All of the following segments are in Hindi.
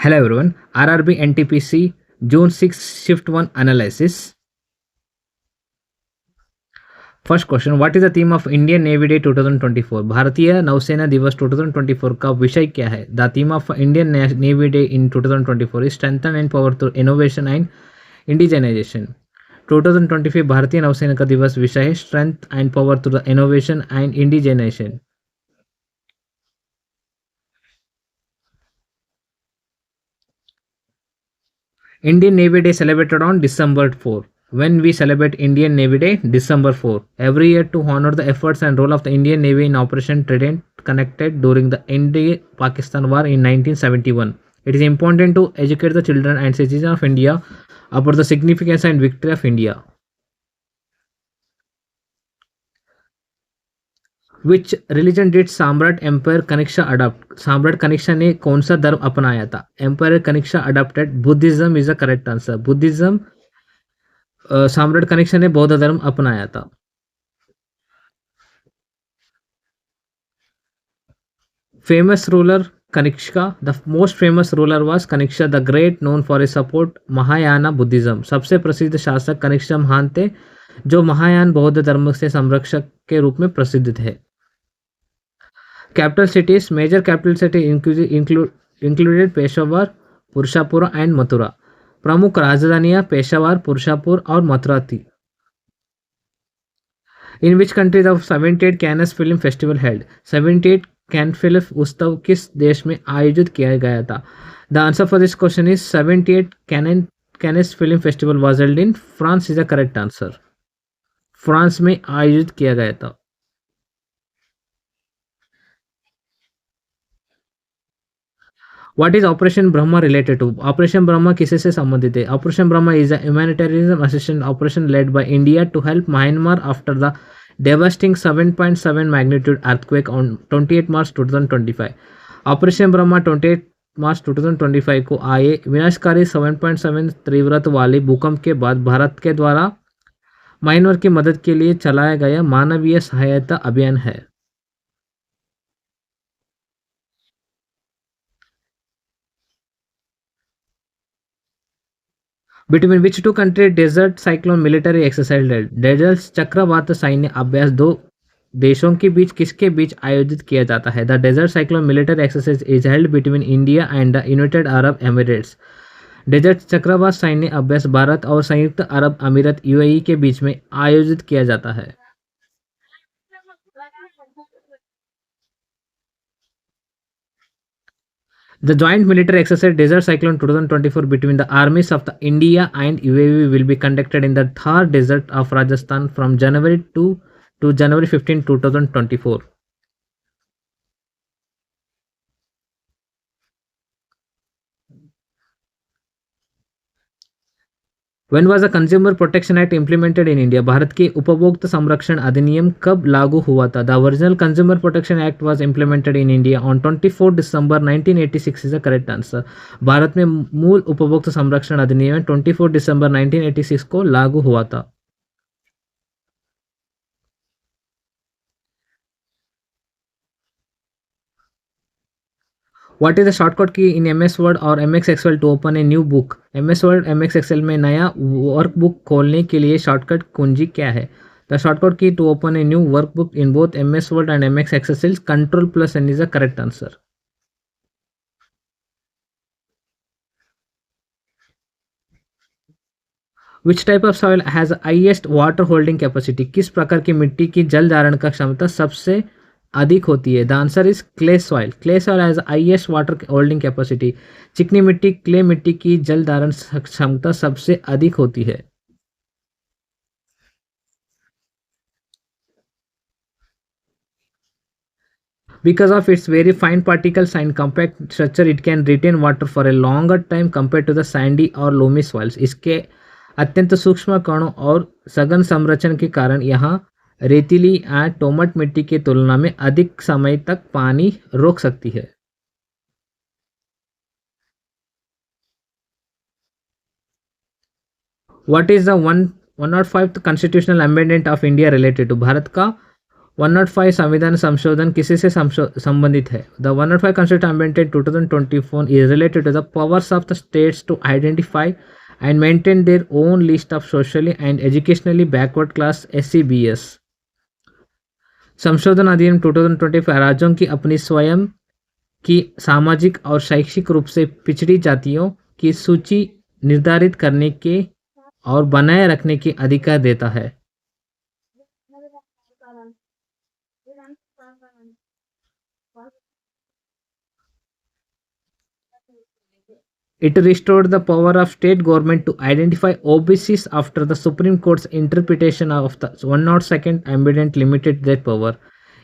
Hello everyone. RRB NTPC June 6 Shift 1 Analysis. First question, what is the theme of Indian Navy Day 2024? भारतीय नौसेना दिवस 2024 का विषय क्या है? The theme of Indian Navy Day in 2024 is strengthen and power through innovation and indigenization. 2025 भारतीय नौसेना का दिवस विषय है strength and power through the innovation and indigenisation. Indian Navy Day celebrated on December 4. When we celebrate Indian Navy Day, December 4, every year to honor the efforts and role of the Indian Navy in Operation Trident Connected during the India-Pakistan War in 1971. It is important to educate the children and citizens of India about the significance and victory of India. Which religion did samrat empire Kanishka adopt? सम्राट कनिष्का ने कौन सा धर्म अपनाया था? Empire Kanishka adopted Buddhism is the correct answer. Buddhism. सम्राट कनिष्का ने बौद्ध धर्म अपनाया था. Famous ruler Kanishka. The most famous ruler was Kanishka the great, known for his support Mahayana Buddhism. सबसे प्रसिद्ध शासक कनिष्का महान थे जो महायान बौद्ध धर्म से संरक्षक के रूप में प्रसिद्ध थे. Capital cities. Major capital city included Peshawar, Purushapur and Mathura. प्रमुख राजधानियां पेशावर, पुरुषापुर और मथुरा थी. In which country the 78 Cannes film festival held? 78 Cannes film उत्सव किस देश में आयोजित किया गया था? The answer for this question is 78 Cannes film festival was held in France is the correct answer. France में आयोजित किया गया था. What is Operation Brahma related to? Operation Brahma किसी से संबंधित है? Operation Brahma is a humanitarian assistance operation led by India to help Myanmar after the devastating 7.7 magnitude earthquake on 28 March 2025. Operation Brahma 28 मार्च 2025 को आए विनाशकारी 7.7 तीव्रता वाले भूकंप के बाद भारत के द्वारा म्यांमार की मदद के लिए चलाया गया मानवीय सहायता अभियान है. Between which two countries desert cyclone military exercise held? Desert चक्रवात सैन्य अभ्यास दो देशों के बीच किसके बीच आयोजित किया जाता है? The desert cyclone military exercise is held between India and the United Arab Emirates. Desert चक्रवात सैन्य अभ्यास भारत और संयुक्त अरब अमीरात यूएई के बीच में आयोजित किया जाता है. The joint military exercise Desert Cyclone 2024 between the armies of the India and UAE will be conducted in the Thar Desert of Rajasthan from January 2 to January 15, 2024. When was the Consumer Protection Act implemented in India? Bharat के उपभोक्ता संरक्षण अधिनियम कब लागू हुआ था? The original Consumer Protection Act was implemented in India on 24 December 1986 is the correct answer. Bharat में मूल उपभोक्ता संरक्षण अधिनियम 24 दिसंबर 1986 को लागू हुआ था. What is the shortcut key in MS Word और MX Excel to open a new book? MS Word MX Excel में नया वर्कबुक खोलने के लिए शॉर्टकट कुंजी क्या है? The shortcut key to open a new workbook in both MS Word and MX Excel is Ctrl+N is the correct answer. Which type of soil has the highest water holding capacity? किस प्रकार की मिट्टी की जल धारण का क्षमता सबसे अधिक होती है? The answer is clay soil. Clay soil has highest water holding capacity. चिकनी मिट्टी क्ले मिट्टी की जल धारण क्षमता सबसे अधिक होती है. Because of its very fine particles and compact structure, it can retain water for a longer time compared to the sandy or loamy soils. इसके अत्यंत सूक्ष्म कणों और सघन संरचना के कारण यहाँ रेतीली या टोमट मिट्टी की तुलना में अधिक समय तक पानी रोक सकती है. What is the 105th constitutional amendment of India related to? Bharat का 105 संविधान संशोधन किसी से संबंधित है? The 105 Constitution amended 2024 is related to the powers of the states to identify and maintain their own list of socially and educationally backward class SEBS. संशोधन अधिनियम 2025 राज्यों की अपनी स्वयं की सामाजिक और शैक्षिक रूप से पिछड़ी जातियों की सूची निर्धारित करने के और बनाए रखने की अधिकार देता है। It restored the power of state government to identify OBCs after the Supreme Court's interpretation of the 102nd Amendment limited that power.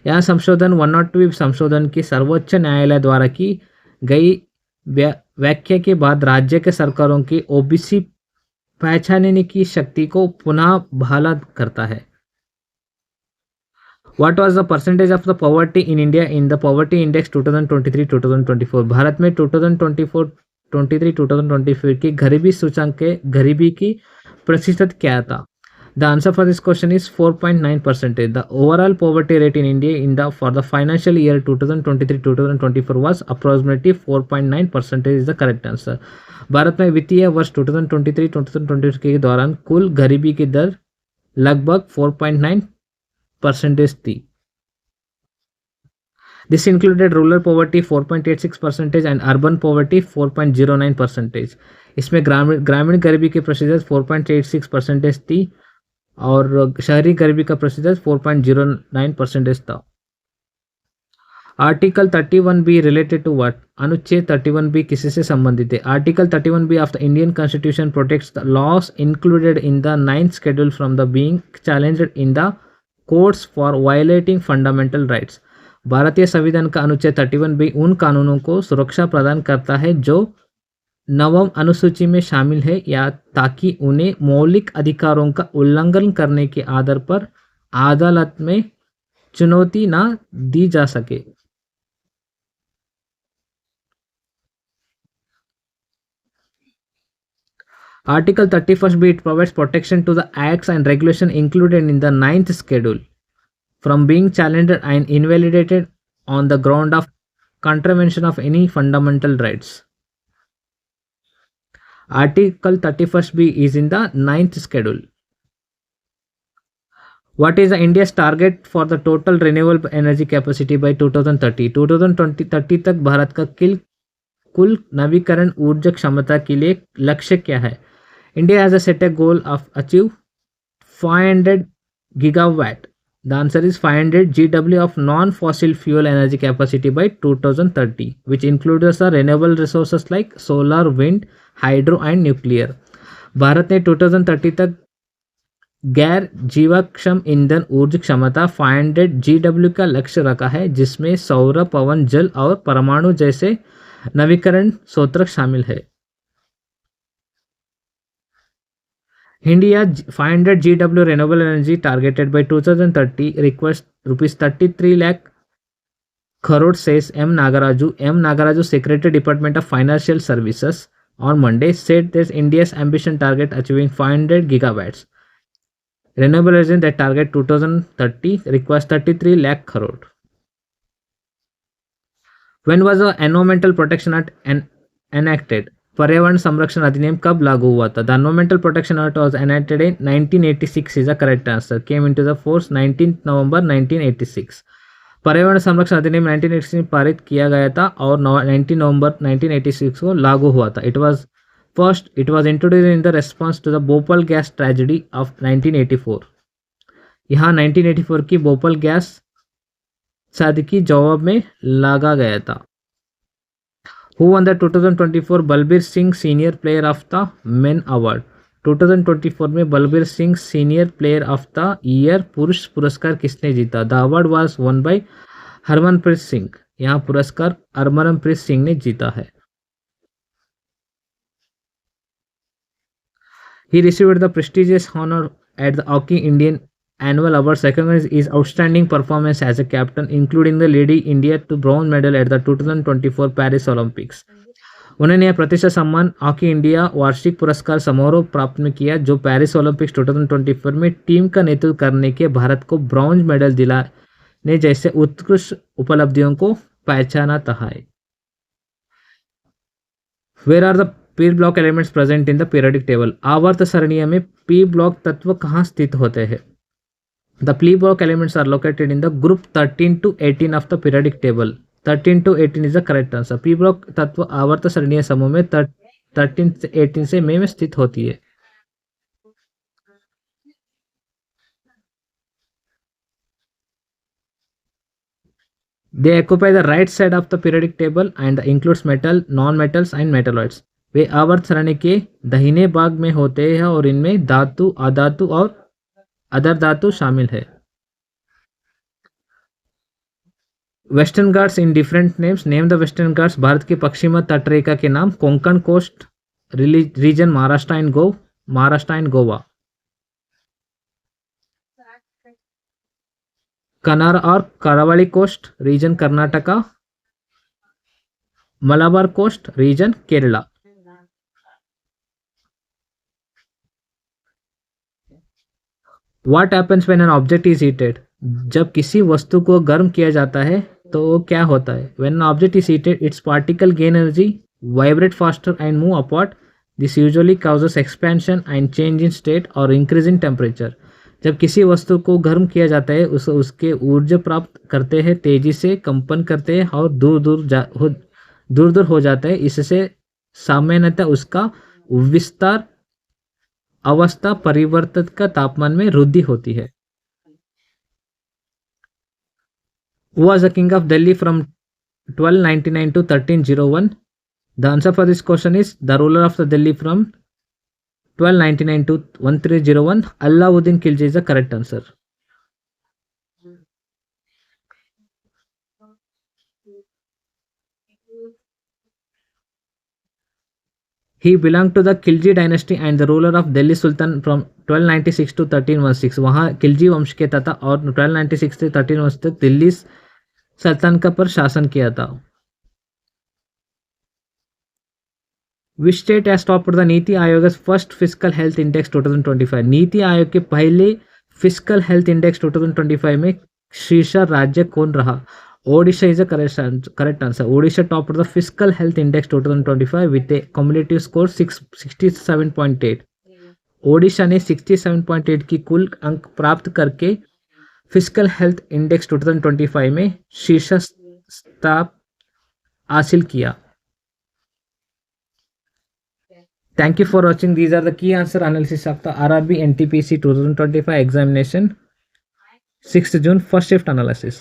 यह संशोधन 102 संशोधन की सर्वोच्च न्यायालय द्वारा की गई व्याख्या के बाद राज्य के सरकारों की ओबीसी पहचानने की शक्ति को पुनः बहाल करता है। What was the percentage of the poverty in India in the Poverty Index 2023-2024? Bharat में 2023-2024 की गरीबी सूचकांक के गरीबी की प्रतिशत क्या था? The answer for this question is 4.9%. The overall poverty rate in India for the financial year 2023-2024 was approximately 4.9% is the correct answer. Bharat में वित्तीय वर्ष 2023-2024 के दौरान कुल गरीबी की दर लगभग 4.9% थी। This included rural poverty 4.86% and urban poverty 4.09%. इसमें ग्रामीण गरीबी की प्रतिशत 4.86% थी और शहरी गरीबी का प्रतिशत 4.09% था। Article 31B related to what? अनुच्छेद 31B किसी से संबंधित है? Article 31B of the Indian constitution protects the laws included in the 9th schedule from the being challenged in the courts for violating fundamental rights. भारतीय संविधान का अनुच्छेद 31B उन कानूनों को सुरक्षा प्रदान करता है जो नवम अनुसूची में शामिल है या ताकि उन्हें मौलिक अधिकारों का उल्लंघन करने के आधार पर अदालत में चुनौती ना दी जा सके। Article 31B it provides protection to the acts and regulation included in the 9th schedule from being challenged and invalidated on the ground of contravention of any fundamental rights. Article 31B is in the 9th schedule. What is the India's target for the total renewable energy capacity by 2030? 2030 तक भारत का कुल नवीकरण ऊर्जा क्षमता के लिए लक्ष्य क्या है? India has set a goal of achieve 500 gigawatt. The answer is 500 GW of non-fossil fuel energy capacity by 2030, which includes the renewable resources like solar, wind, hydro and nuclear. Bharat ने 2030 तक गैर जीवाश्म ईंधन ऊर्जा क्षमता 500 GW का लक्ष्य रखा है, जिसमें सौर, पवन, जल और परमाणु जैसे नवीकरण स्रोत शामिल है। India 500 GW renewable energy targeted by 2030 requires rupees 33 lakh crore, says M. Nagaraju. M. Nagaraju, Secretary Department of Financial Services, on Monday said that India's ambition target achieving 500 gigawatts renewable energy that target 2030 requires 33 lakh crore. When was the Environmental Protection Act enacted? पर्यावरण संरक्षण अधिनियम कब लागू हुआ था? The environmental protection act was enacted in 1986 is the correct answer. Came into the force 19 नवंबर 1986। पर्यावरण संरक्षण अधिनियम 1986 में पारित किया गया था और 19 नवंबर 1986 को लागू हुआ था। It was introduced in the response to the Bhopal gas tragedy of 1984। यहाँ 1984 की भोपाल गैस शादी की जवाब में लागा गया था। Who won the 2024 Balbir Singh senior player of the main award? 2024 में Balbir Singh senior player of the year पुरुष पुरस्कार किसने जीता? The award was one by Harmanpreet Singh. यहाँ पुरस्कार हरमनप्रीत सिंह ने जीता है। He received the prestigious honor at the Hockey Indian Annual Award recognized his outstanding performance as a captain, including the leading India to bronze medal at the 2024 Paris Olympics. उन्होंने यह प्रतिष्ठित सम्मान हॉकी इंडिया वार्षिक पुरस्कार समारोह प्राप्त में किया, जो पेरिस ओलंपिक्स 2024 में टीम का नेतृत्व करने के भारत को ब्रॉन्ज मेडल ने जैसे उत्कृष्ट उपलब्धियों को पहचाना है। Where are the P block elements present in the periodic table? आवर्त सारणीय में पी ब्लॉक तत्व कहाँ स्थित होते हैं? The P block elements are located in the group 13 to 18 of the periodic table. 13 to 18 is the correct answer. P block तत्व आवर्त सारणीय समूह में 13 से 18 से में स्थित होती है. They occupy the right side of the periodic table and includes metal, non-metals and metalloids. वे आवर्त सारणी के दाहिने भाग में होते हैं और इनमें धातु, अधातु और अदर धातु शामिल है. Western ghats in different names. Name the western ghats. Bharat की पश्चिम तटरेखा के नाम. Konkan coast region Maharashtra and Goa. Kanara और Karavali coast region Karnataka. Malabar coast region Kerala. What happens when an object is heated? जब किसी वस्तु को गर्म किया जाता है तो क्या होता है? When an object is heated, its particle gain energy, vibrate faster and move upward. This usually causes expansion and change in state or increase in temperature. जब किसी वस्तु को गर्म किया जाता है उसके ऊर्जा प्राप्त करते हैं, तेजी से कंपन करते हैं और दूर दूर हो जाता है. इससे सामान्यतः उसका विस्तार अवस्था परिवर्तन का तापमान में वृद्धि होती है. Who was the king of Delhi from 1299 to 1301? The answer for this question is the ruler of the Delhi from 1299 to 1301. Alauddin Khilji is the correct answer. He belonged to the Khilji dynasty and the ruler of Delhi Sultan from 1296 to 1316. वहाँ खिलजी वंश के था और 1296 से 1316 तक दिल्ली सल्तनत का पर शासन किया था. Which state has topped the नीति आयोग's first fiscal health index 2025? NITI Aayog के पहले फिस्कल हेल्थ इंडेक्स 2025 में शीर्ष राज्य कौन रहा? Odisha is a correct answer. Odisha topped the fiscal health index 2025 with a cumulative score 67.8. Odisha ने 67.8 की कुल अंक प्राप्त करके फिस्कल हेल्थ इंडेक्स 2025 में शीर्ष स्थान हासिल किया. Thank you for watching. These are the key answer analysis of the RRB NTPC 2025 examination 6th June first shift analysis.